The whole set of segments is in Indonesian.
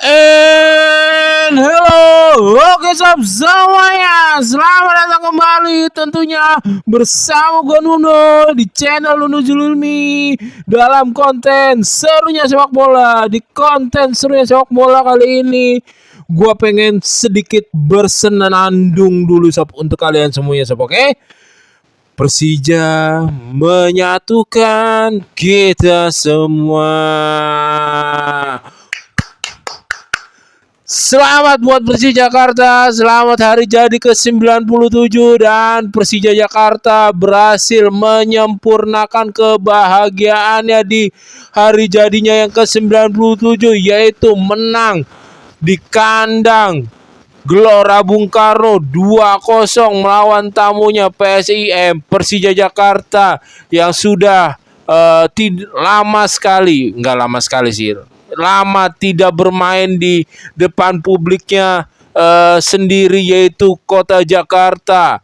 And hello, oke sob semuanya, selamat datang kembali tentunya bersama gue Nuno di channel Nuno Julilmi dalam konten serunya sepak bola. Di konten serunya sepak bola kali ini gue pengen sedikit bersenandung dulu sob untuk kalian semuanya sob, oke? Persija menyatukan kita semua. Selamat buat Persija Jakarta, selamat hari jadi ke-97 dan Persija Jakarta berhasil menyempurnakan kebahagiaannya di hari jadinya yang ke-97, yaitu menang di kandang Gelora Bung Karno 2-0 melawan tamunya PSIM Persija Jakarta yang sudah lama tidak bermain di depan publiknya sendiri, yaitu Kota Jakarta.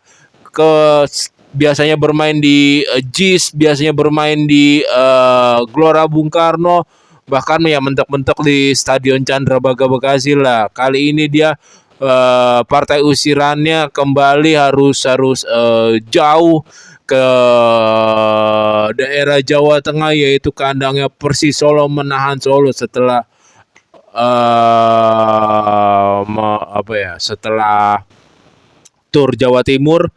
Biasanya bermain di JIS, biasanya bermain di Gelora Bung Karno, bahkan ya mentok-mentok di Stadion Candrabaga Bekasi lah. Kali ini dia partai usirannya kembali harus jauh ke daerah Jawa Tengah, yaitu kandangnya Persis Solo menahan Solo setelah setelah tur Jawa Timur.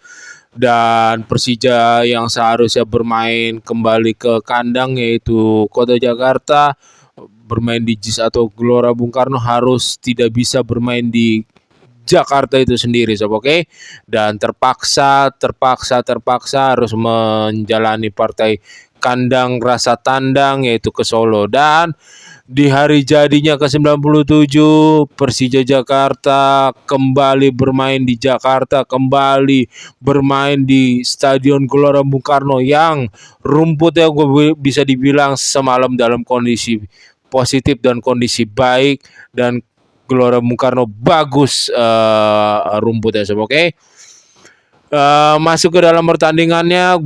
Dan Persija yang seharusnya bermain kembali ke kandang yaitu Kota Jakarta, bermain di JIS atau Gelora Bung Karno, harus tidak bisa bermain di Jakarta itu sendiri sob, oke? Dan terpaksa harus menjalani partai kandang rasa tandang yaitu ke Solo. Dan di hari jadinya ke-97 Persija Jakarta kembali bermain di Jakarta, kembali bermain di Stadion Gelora Bung Karno yang rumputnya gue bisa dibilang semalam dalam kondisi positif dan kondisi baik, dan Gelora Bung Karno bagus rumputnya sob, oke? Masuk ke dalam pertandingannya,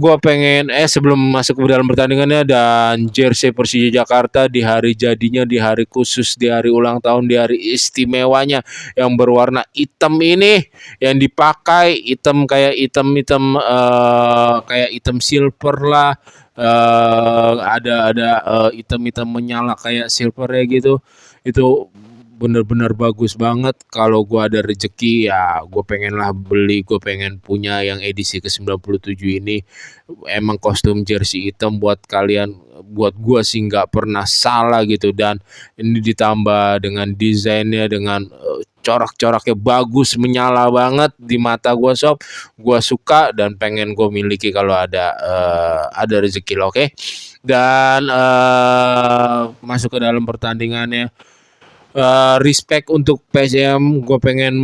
sebelum masuk ke dalam pertandingannya, dan jersey Persija Jakarta di hari jadinya, di hari khusus, di hari ulang tahun, di hari istimewanya yang berwarna hitam ini, yang dipakai hitam kayak hitam silver lah, ada hitam menyala kayak silver ya gitu. Itu bener-bener bagus banget. Kalau gue ada rezeki ya gue pengen lah beli, gue pengen punya yang edisi ke-97 ini. Emang kostum jersey hitam buat kalian, buat gue sih nggak pernah salah gitu. Dan ini ditambah dengan desainnya, dengan corak-coraknya bagus, menyala banget di mata gue sob. Gue suka dan pengen gue miliki kalau ada rezeki lo, oke? Dan masuk ke dalam pertandingannya. Respect untuk PSM, gue pengen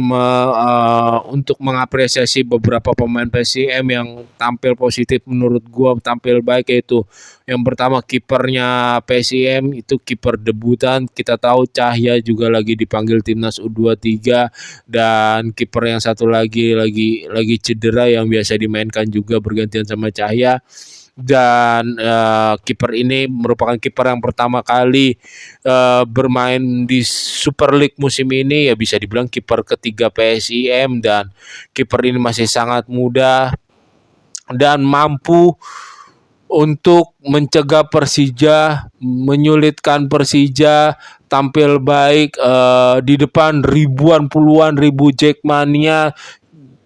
untuk mengapresiasi beberapa pemain PSM yang tampil positif menurut gue, tampil baik, yaitu yang pertama kipernya PSM, itu kiper debutan, kita tahu Cahya juga lagi dipanggil timnas U23, dan kiper yang satu lagi cedera yang biasa dimainkan juga bergantian sama Cahya. Dan kiper ini merupakan kiper yang pertama kali bermain di Super League musim ini, ya bisa dibilang kiper ketiga PSIM, dan kiper ini masih sangat muda dan mampu untuk mencegah Persija, menyulitkan Persija tampil baik di depan puluhan ribu Jackmania.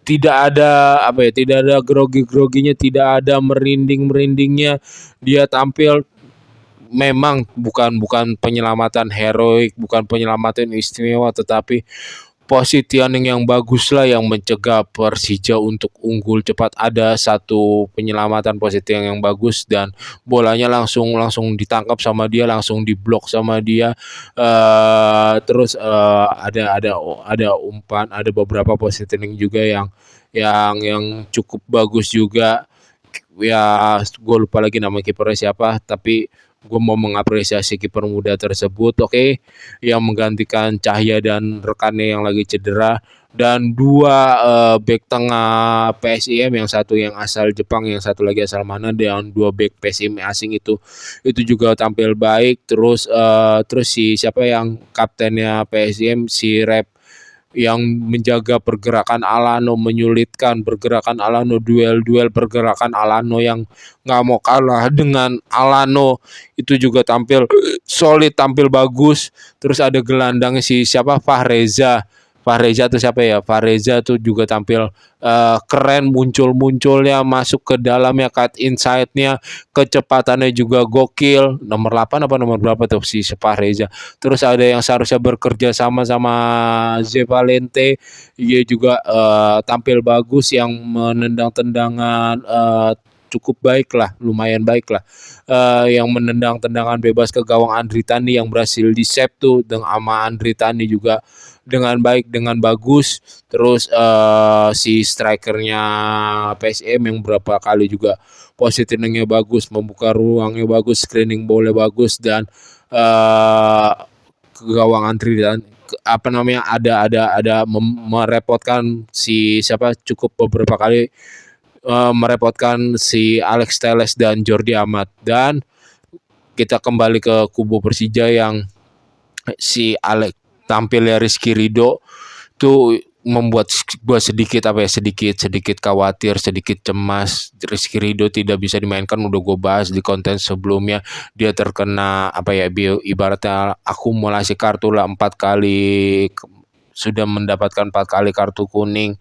Tidak ada grogi-groginya, tidak ada merindingnya. Dia tampil memang bukan penyelamatan heroik, bukan penyelamatan istimewa, tetapi positioning yang bagus lah yang mencegah Persija untuk unggul cepat. Ada satu penyelamatan positioning yang bagus dan bolanya langsung ditangkap sama dia, langsung diblok sama dia. Terus ada umpan, ada beberapa positioning juga yang cukup bagus juga. Ya gue lupa lagi nama kipernya siapa, tapi gue mau mengapresiasi kiper muda tersebut, oke? Yang menggantikan Cahya dan rekannya yang lagi cedera. dan dua back tengah PSIM, yang satu yang asal Jepang, yang satu lagi asal mana, dan dua back PSIM asing itu juga tampil baik. Terus si siapa yang kaptennya PSIM, si Rep, yang menjaga pergerakan Alano, menyulitkan pergerakan Alano, duel-duel pergerakan Alano yang nggak mau kalah dengan Alano, itu juga tampil solid, tampil bagus. Terus ada gelandangnya si siapa, Fahreza tuh siapa ya? Fahreza tuh juga tampil keren, muncul-munculnya masuk ke dalamnya, cut inside-nya, kecepatannya juga gokil. Nomor 8 apa nomor berapa tuh si Fahreza. Terus ada yang seharusnya bekerja sama Zevalente, dia juga tampil bagus, yang menendang tendangan cukup baik lah, lumayan baik lah, yang menendang tendangan bebas ke gawang Andri Tani yang berhasil di save tuh dengan ama Andri Tani juga dengan baik, dengan bagus. Terus si strikernya PSM yang berapa kali juga positioningnya bagus, membuka ruangnya bagus, screening boleh bagus, dan ke gawang Andri dan apa namanya, ada merepotkan si siapa, cukup beberapa kali merepotkan si Alex Telles dan Jordi Amat. Dan kita kembali ke kubu Persija yang si Alex tampilnya Rizky Ridho tuh membuat gue sedikit khawatir, sedikit cemas. Rizky Ridho tidak bisa dimainkan, udah gue bahas di konten sebelumnya. Dia terkena apa ya, ibaratnya akumulasi kartu lah, 4 kali, sudah mendapatkan 4 kali kartu kuning.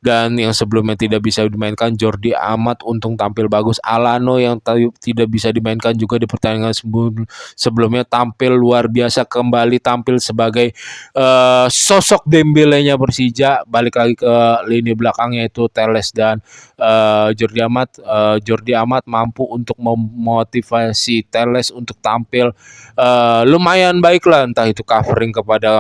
Dan yang sebelumnya tidak bisa dimainkan Jordi Amat untung tampil bagus. Alano yang tidak bisa dimainkan juga di pertandingan sebelumnya tampil luar biasa, kembali tampil sebagai sosok Dembele-nya Persija. Balik lagi ke lini belakangnya itu Telles dan Jordi Amat mampu untuk memotivasi Telles untuk tampil lumayan baik lah, entah itu covering kepada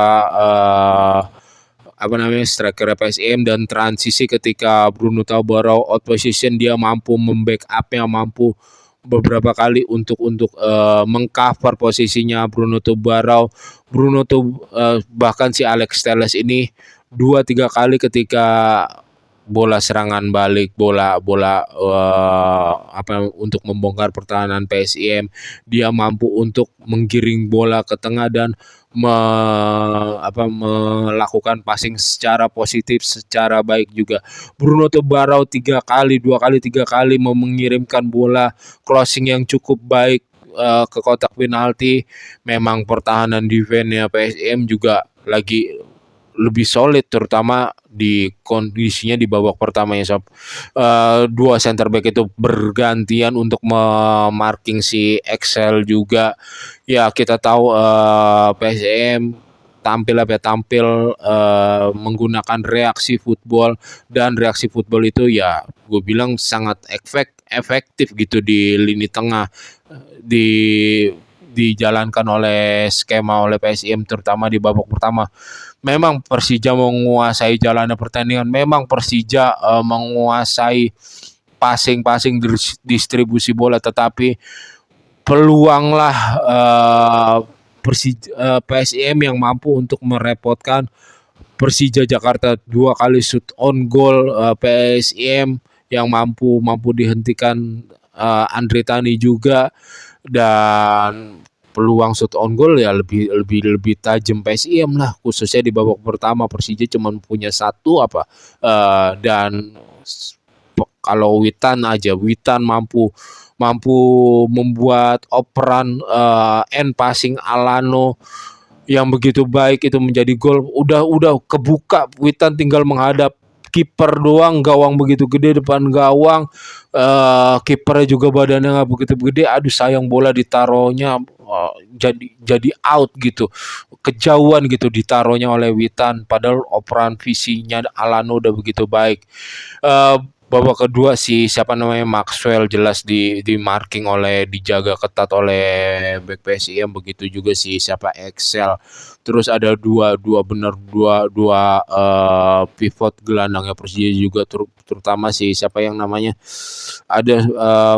apa namanya, striker PSM, dan transisi ketika Bruno Tabarau out position, dia mampu membackup-nya, mampu beberapa kali untuk mengcover posisinya Bruno Tabarau. Bahkan si Alex Telles ini 2-3 kali ketika bola serangan balik, bola apa untuk membongkar pertahanan PSIM, dia mampu untuk menggiring bola ke tengah dan melakukan passing secara positif, secara baik juga. Bruno Tabarau 2 kali 3 kali mengirimkan bola crossing yang cukup baik ke kotak penalti. Memang pertahanan defense-nya PSM juga lagi lebih solid, terutama di kondisinya di babak pertama ya sob. Dua center back itu bergantian untuk memarking si Excel juga. Ya kita tahu PSM tampil menggunakan reaksi football, dan reaksi football itu ya gue bilang sangat efektif gitu di lini tengah, dijalankan oleh skema oleh PSM terutama di babak pertama. Memang Persija menguasai jalannya pertandingan, memang Persija menguasai passing distribusi bola, tetapi peluanglah PSM yang mampu untuk merepotkan Persija Jakarta. 2 kali shoot on goal PSM yang mampu dihentikan Andri Tani juga, dan peluang shoot on goal ya lebih tajam PSIM lah, khususnya di babak pertama. Persija cuma punya 1 dan kalau Witan mampu membuat operan end passing Alano yang begitu baik itu menjadi gol. Udah kebuka, Witan tinggal menghadap kiper doang, gawang begitu gede depan gawang, kipernya juga badannya nggak begitu gede. Aduh sayang, bola ditaruhnya jadi out gitu, kejauhan gitu ditaruhnya oleh Witan, padahal operan visinya Alano udah begitu baik. Babak kedua si siapa namanya Maxwell jelas di marking dijaga ketat oleh back PSIM, begitu juga si siapa Excel. terus ada dua pivot gelandangnya Persija juga, terutama si siapa yang namanya, ada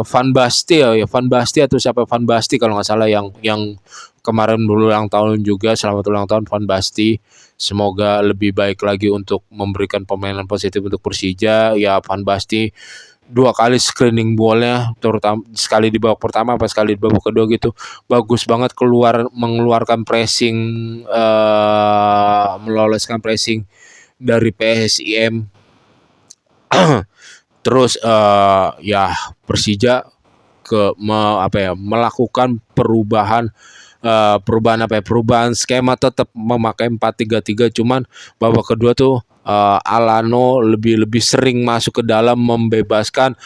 Van Basten ya, Van Basten atau siapa, Van Basten kalau nggak salah, yang kemarin berulang tahun juga. Selamat ulang tahun Van Basten. Semoga lebih baik lagi untuk memberikan permainan positif untuk Persija. Ya, Van Basten 2 kali screening ballnya, terutama sekali di babak pertama apa sekali di babak kedua gitu, bagus banget, mengeluarkan pressing, meloloskan pressing dari PSIM. Terus ya Persija melakukan perubahan skema, tetap memakai 4-3-3, cuman babak kedua tuh Alano lebih sering masuk ke dalam, membebaskan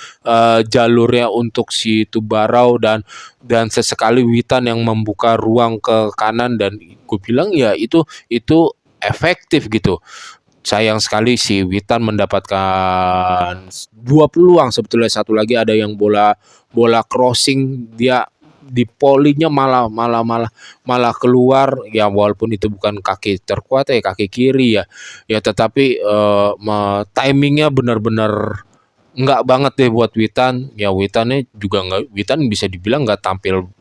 jalurnya untuk si Tubarau, dan sesekali Witan yang membuka ruang ke kanan, dan gue bilang ya itu efektif gitu. Sayang sekali si Witan mendapatkan 2 peluang sebetulnya. Satu lagi ada yang bola crossing, dia di polinya malah keluar ya, walaupun itu bukan kaki terkuat ya, kaki kiri ya, tetapi timingnya benar-benar nggak banget deh buat Witan. Ya Witan bisa dibilang nggak tampil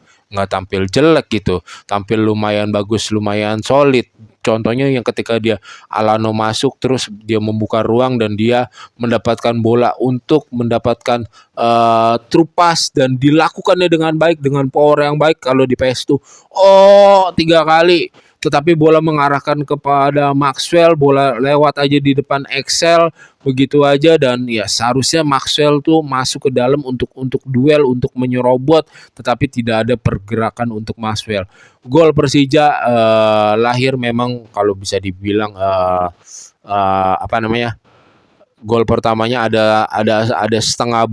jelek gitu, tampil lumayan bagus, lumayan solid. Contohnya yang ketika dia Alano masuk, terus dia membuka ruang dan dia mendapatkan bola untuk mendapatkan true pass, dan dilakukannya dengan baik, dengan power yang baik. Kalau di PS2 3 kali, tetapi bola mengarahkan kepada Maxwell, bola lewat aja di depan Excel begitu aja. Dan ya seharusnya Maxwell tuh masuk ke dalam untuk duel, untuk menyerobot, tetapi tidak ada pergerakan untuk Maxwell. Gol Persija lahir memang kalau bisa dibilang gol pertamanya ada setengah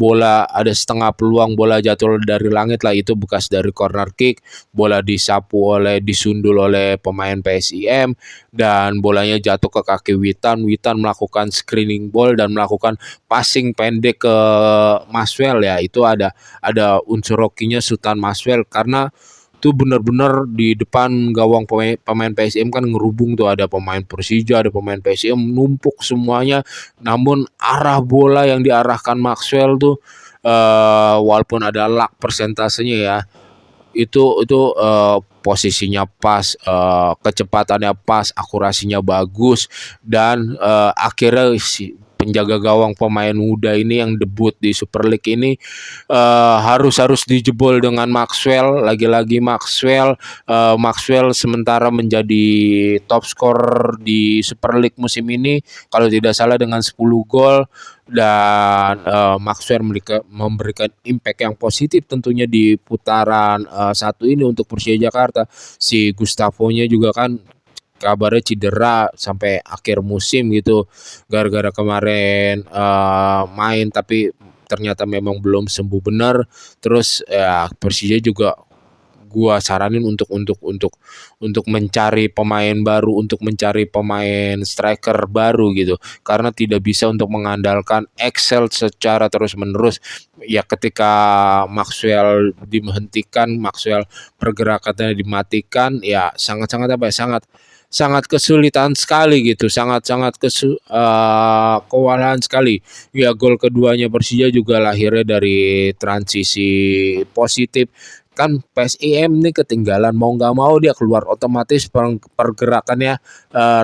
peluang bola jatuh dari langit lah, itu bekas dari corner kick, bola disundul oleh pemain PSIM, dan bolanya jatuh ke kaki Witan melakukan screening ball dan melakukan passing pendek ke Maxwell. Ya itu ada unsur hokinya Sultan Maxwell, karena itu benar-benar di depan gawang pemain PSM kan ngerubung tuh, ada pemain Persija, ada pemain PSM, numpuk semuanya. Namun arah bola yang diarahkan Maxwell tuh walaupun ada luck persentasenya ya, itu posisinya pas, kecepatannya pas, akurasinya bagus, dan akhirnya si penjaga gawang pemain muda ini yang debut di Super League ini harus dijebol dengan Maxwell. Lagi-lagi Maxwell sementara menjadi top scorer di Super League musim ini kalau tidak salah dengan 10 gol. Dan Maxwell memberikan impact yang positif tentunya di putaran satu ini untuk Persija Jakarta. Si Gustavo-nya juga kan kabarnya cedera sampai akhir musim gitu, gara-gara kemarin main tapi ternyata memang belum sembuh benar. Terus ya Persija juga gua saranin untuk mencari pemain baru, untuk mencari pemain striker baru gitu, karena tidak bisa untuk mengandalkan Excel secara terus-menerus. Ya ketika Maxwell dihentikan, Maxwell pergerakannya dimatikan, ya sangat kesulitan sekali gitu, kewalahan sekali. Ya gol keduanya Persija juga lahirnya dari transisi positif. Kan PSIM ini ketinggalan, mau nggak mau dia keluar, otomatis pergerakannya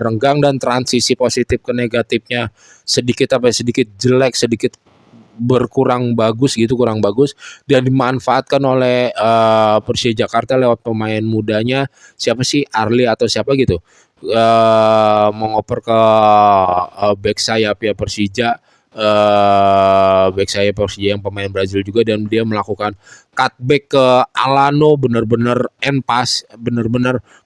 renggang, dan transisi positif ke negatifnya sedikit jelek, sedikit kurang bagus, dan dimanfaatkan oleh Persija Jakarta lewat pemain mudanya, siapa sih, Arli atau siapa gitu, mengoper ke back sayap ya Persija, back sayap Persija yang pemain Brazil juga, dan dia melakukan cutback ke Alano, benar-benar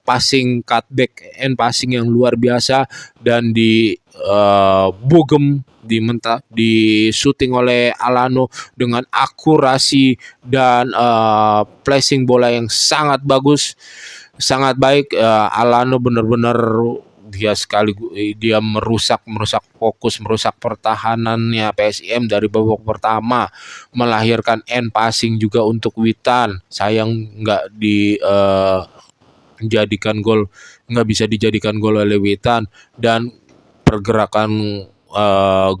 passing, cutback and passing yang luar biasa, dan di bogem, di shooting oleh Alano dengan akurasi dan placing bola yang sangat bagus, sangat baik. Alano benar-benar dia merusak fokus, merusak pertahanannya PSIM dari babak pertama, melahirkan end passing juga untuk Witan. Sayang nggak dijadikan gol nggak bisa dijadikan gol oleh Witan. Dan pergerakan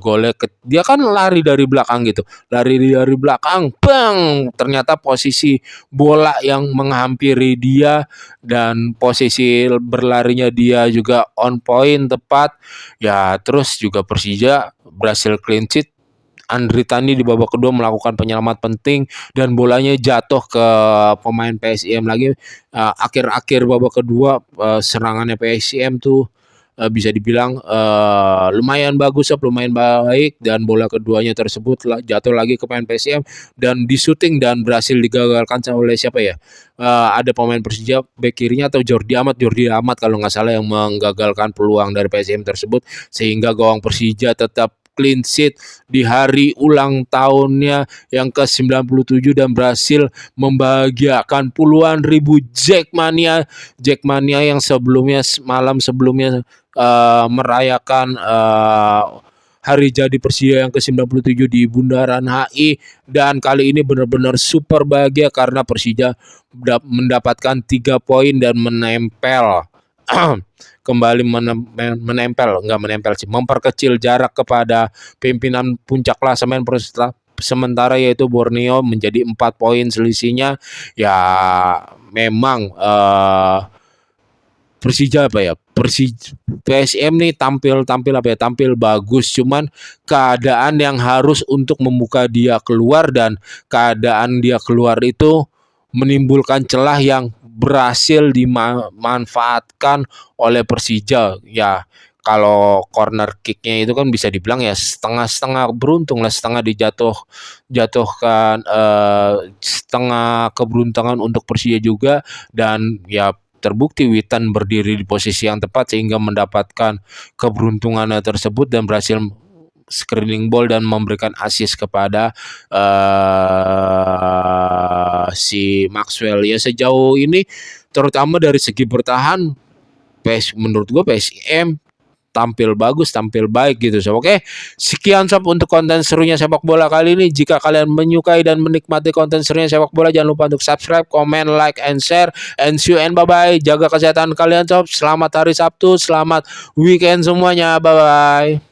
golnya dia kan lari dari belakang gitu, lari dari belakang, bang, ternyata posisi bola yang menghampiri dia dan posisi berlarinya dia juga on point tepat ya. Terus juga Persija berhasil clean sheet. Andri Tani di babak kedua melakukan penyelamat penting dan bolanya jatuh ke pemain PSIM lagi. Akhir-akhir babak kedua serangannya PSIM tuh bisa dibilang lumayan bagus, lumayan baik, dan bola keduanya tersebut jatuh lagi ke pemain PSIM dan disuting dan berhasil digagalkan oleh siapa ya? Ada pemain Persija bek kirinya atau Jordi Amat kalau nggak salah yang menggagalkan peluang dari PSIM tersebut sehingga gawang Persija tetap clean sheet di hari ulang tahunnya yang ke-97 dan berhasil membahagiakan puluhan ribu Jackmania yang malam sebelumnya merayakan hari jadi Persija yang ke-97 di Bundaran HI. Dan kali ini benar-benar super bahagia karena Persija mendapatkan 3 poin dan menempel kembali memperkecil jarak kepada pimpinan puncak klasemen sementara yaitu Borneo menjadi 4 poin selisihnya. Ya memang Persija PSM nih tampil bagus, cuman keadaan yang harus untuk membuka dia keluar dan keadaan dia keluar itu menimbulkan celah yang berhasil dimanfaatkan oleh Persija. Ya kalau corner kicknya itu kan bisa dibilang ya setengah beruntung lah, setengah jatuhkan setengah keberuntungan untuk Persija juga. Dan ya terbukti Witan berdiri di posisi yang tepat sehingga mendapatkan keberuntungannya tersebut dan berhasil screening ball dan memberikan assist kepada si Maxwell. Ya sejauh ini terutama dari segi bertahan menurut gue PSM tampil bagus, tampil baik gitu sob. Oke, sekian sob untuk konten serunya sepak bola kali ini. Jika kalian menyukai dan menikmati konten serunya sepak bola, jangan lupa untuk subscribe, comment, like, and share. And see you and bye-bye. Jaga kesehatan kalian sob. Selamat hari Sabtu, selamat weekend semuanya. Bye-bye.